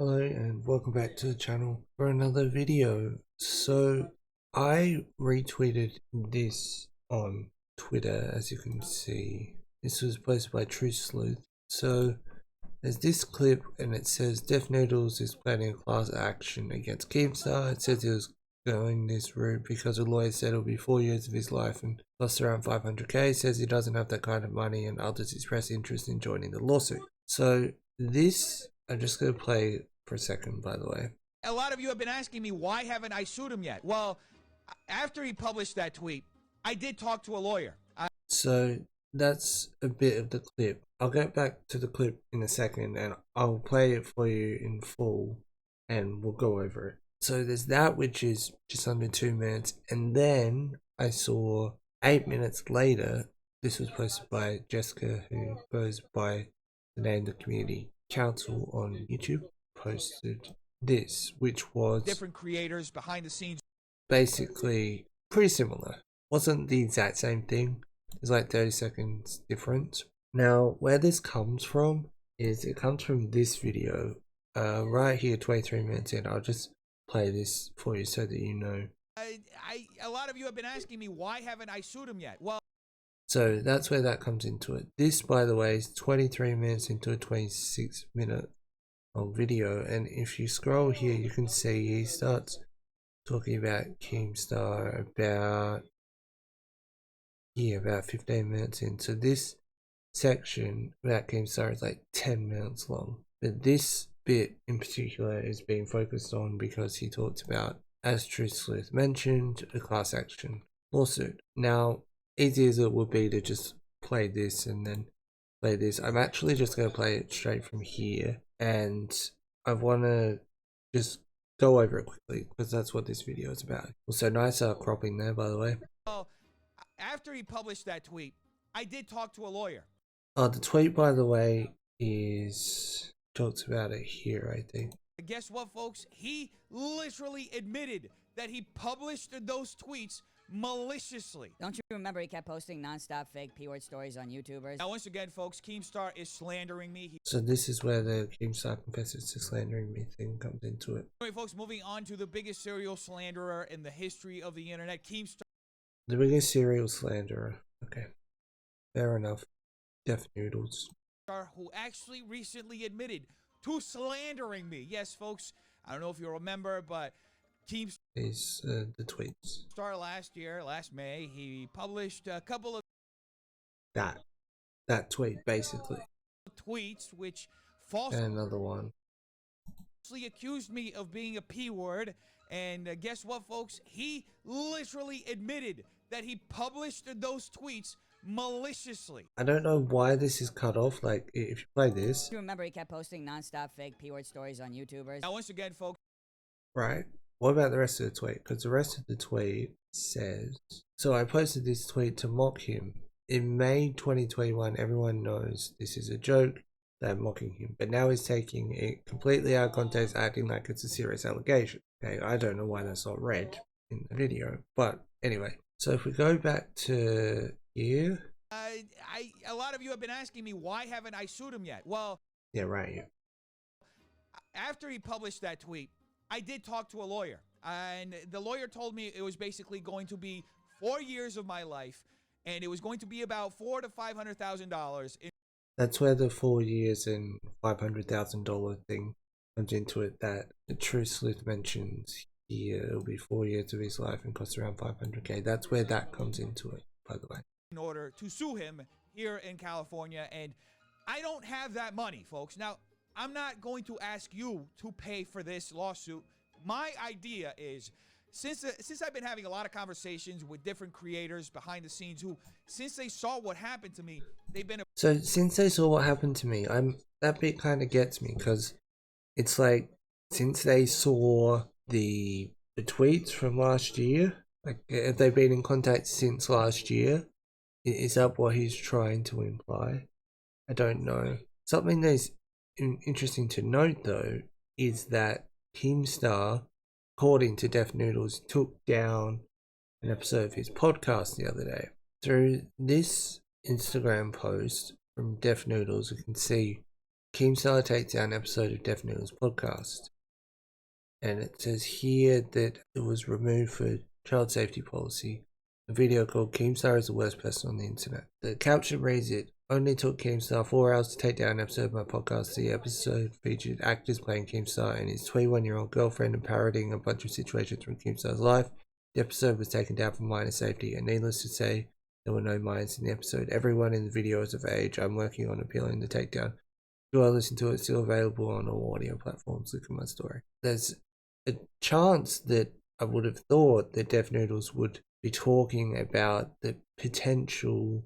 Hello and welcome back to the channel for another video. So I retweeted this on Twitter, as you can see. This was posted by True Sleuth. So there's this clip and it says Def Noodles is planning a class action against Keemstar. It says he was going this route because a lawyer said it'll be 4 years of his life and cost around 500k. Says he doesn't have that kind of money and others express interest in joining the lawsuit. So this, I'm just going to play for a second, by the way. A lot of you have been asking me, why haven't I sued him yet? Well, after he published that tweet, I did talk to a lawyer. So that's a bit of the clip. I'll get back to the clip in a second and I'll play it for you in full and we'll go over it. So there's that, which is just under 2 minutes, and then I saw 8 minutes later, this was posted by Jessica, who goes by the name of the Community Council on YouTube, posted this, which was different creators behind the scenes. Basically pretty similar. Wasn't the exact same thing. It's like 30 seconds difference. Now, where this comes from is it comes from this video right here, 23 minutes in. I'll just play this for you so that you know. A lot of you have been asking me, why haven't I sued him yet? Well, so that's where that comes into it. This, by the way, is 23 minutes into a 26-minute video, and if you scroll here, you can see he starts talking about Keemstar about 15 minutes in. So this section about Keemstar is like 10 minutes long, but this bit in particular is being focused on because he talked about, as True Sleuth mentioned, a class action lawsuit. Now, easy as it would be to just play this and then play this, I'm actually just going to play it straight from here, and I want to just go over it quickly because that's what this video is about. Also, nice cropping there, by the way. Well, after he published that tweet, I did talk to a lawyer. The tweet, by the way, is talks about it here, I think. Guess what, folks? He literally admitted that he published those tweets maliciously. Don't you remember he kept posting non-stop fake P-word stories on YouTubers? Now, once again, folks, Keemstar is slandering me. So this is where the Keemstar confesses to slandering me thing comes into it. Anyway, folks, moving on to the biggest serial slanderer in the history of the internet, Keemstar. The biggest serial slanderer. Okay, fair enough. Def Noodles, who actually recently admitted to slandering me. Yes, folks, I don't know if you remember, but Keemstar is the tweets. Last May, he published a couple of that tweet, basically. Tweets which falsely, and another one, accused me of being a P-word. And guess what, folks? He literally admitted that he published those tweets maliciously. I don't know why this is cut off. Like, if you play this, You remember he kept posting non-stop fake P-word stories on YouTubers? Now, once again, folks, right? What about the rest of the tweet? Because the rest of the tweet says, so I posted this tweet to mock him. In May 2021, everyone knows this is a joke. They're mocking him, but now he's taking it completely out of context, acting like it's a serious allegation. Okay, I don't know why that's not read in the video, but anyway. So if we go back to here, a lot of you have been asking me, why haven't I sued him yet? Well, yeah, right here. After he published that tweet, I did talk to a lawyer, and the lawyer told me it was basically going to be 4 years of my life, and it was going to be about $400,000 to $500,000. That's where the 4 years and $500,000 thing comes into it. That the True Sleuth mentions here, it'll be 4 years of his life and cost around 500k. That's where that comes into it, by the way. In order to sue him here in California, and I don't have that money, folks. Now, I'm not going to ask you to pay for this lawsuit. My idea is, since I've been having a lot of conversations with different creators behind the scenes who, since they saw what happened to me, they've been... So since they saw what happened to me, that bit kind of gets me, because it's like, since they saw the tweets from last year, like, have they been in contact since last year? Is that what he's trying to imply? I don't know. Something that's interesting to note, though, is that Keemstar, according to Def Noodles, took down an episode of his podcast the other day. Through this Instagram post from Def Noodles, you can see Keemstar takes down an episode of Def Noodles podcast. And it says here that it was removed for child safety policy. A video called Keemstar is the worst person on the internet. The caption reads, it only took Keemstar 4 hours to take down an episode of my podcast. The episode featured actors playing Keemstar and his 21-year-old girlfriend and parodying a bunch of situations from Keemstar's life. The episode was taken down for minor safety, and needless to say, there were no minors in the episode. Everyone in the video is of age. I'm working on appealing the takedown. If I listen to it, it's still available on all audio platforms. Look at my story. There's a chance that I would have thought that Def Noodles would be talking about the potential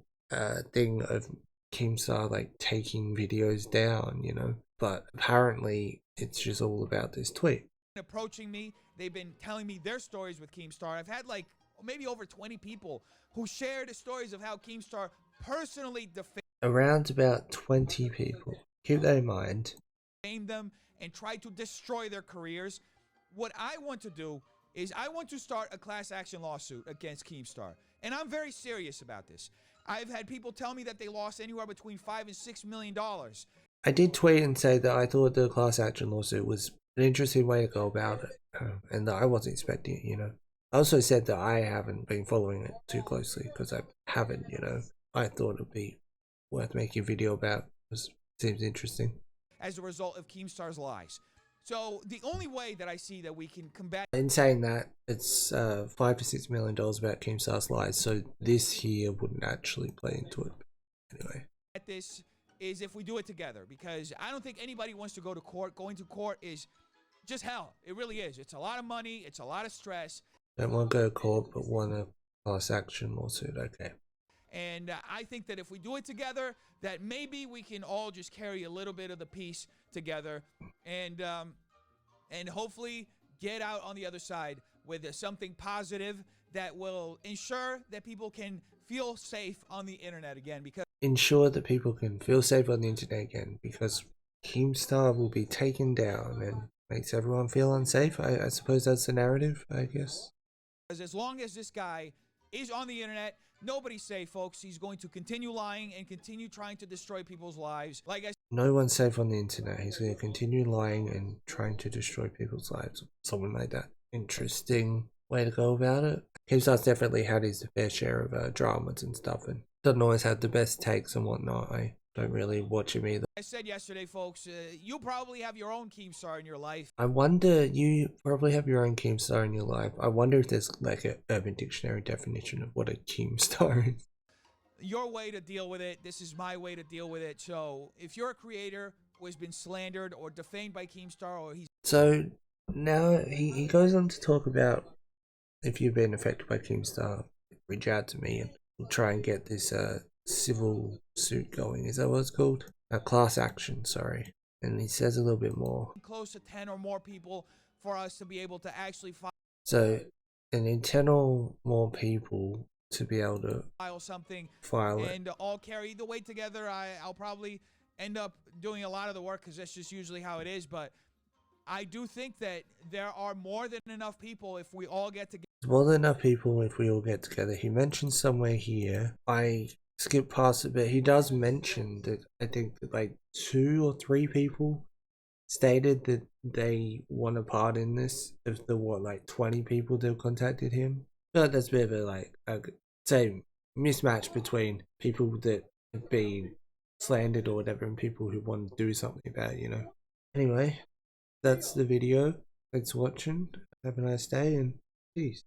thing of Keemstar like taking videos down, you know, but apparently it's just all about this tweet. Approaching me, they've been telling me their stories with Keemstar. I've had like maybe over 20 people who shared stories of how Keemstar personally around about 20 people. Keep that in mind. Defamed them and tried to destroy their careers. What I want to do is I want to start a class action lawsuit against Keemstar. And I'm very serious about this. I've had people tell me that they lost anywhere between $5 and $6 million. I did tweet and say that I thought the class action lawsuit was an interesting way to go about it. And that I wasn't expecting it, you know. I also said that I haven't been following it too closely because I haven't, you know. I thought it would be worth making a video about because it seems interesting. As a result of Keemstar's lies. So the only way that I see that we can combat... In saying that, it's $5 to $6 million about Keemstar's lies, so this here wouldn't actually play into it. Anyway. This is if we do it together, because I don't think anybody wants to go to court. Going to court is just hell. It really is. It's a lot of money. It's a lot of stress. Don't want to go to court, but want a class action lawsuit. Okay. And I think that if we do it together, that maybe we can all just carry a little bit of the piece together and hopefully get out on the other side with something positive that will ensure that people can feel safe on the internet again. Because ensure that people can feel safe on the internet again, because Keemstar will be taken down and makes everyone feel unsafe. I suppose that's the narrative, I guess. Because as long as this guy is on the internet, nobody's safe, folks. He's going to continue lying and continue trying to destroy people's lives. Like I said, no one's safe on the internet. He's going to continue lying and trying to destroy people's lives. Something like that. Interesting way to go about it. Keemstar's definitely had his fair share of dramas and stuff, and doesn't always have the best takes and whatnot. I don't really watch him either. I said yesterday, folks, you probably have your own Keemstar in your life. I wonder, you probably have your own Keemstar in your life. I wonder if there's like an Urban Dictionary definition of what a Keemstar is. Your way to deal with it. This is my way to deal with it. So if you're a creator who has been slandered or defamed by Keemstar, or he's... So now he goes on to talk about if you've been affected by Keemstar, reach out to me and we'll try and get this civil suit going. Is that what it's called? A class action, sorry. And he says a little bit more. Close to 10 or more people for us to be able to actually file. So, and need 10 or more people to be able to file something. File it. And all carry the weight together. I'll probably end up doing a lot of the work because that's just usually how it is. But I do think that there are more than enough people if we all get together. More than enough people if we all get together. He mentions somewhere here. I skipped past it, but he does mention that I think that like 2 or 3 people stated that they want a part in this. Of the what, like 20 people that have contacted him. But that's a bit of a like, say, mismatch between people that have been slandered or whatever and people who want to do something about it, you know. Anyway, that's the video. Thanks for watching. Have a nice day and peace.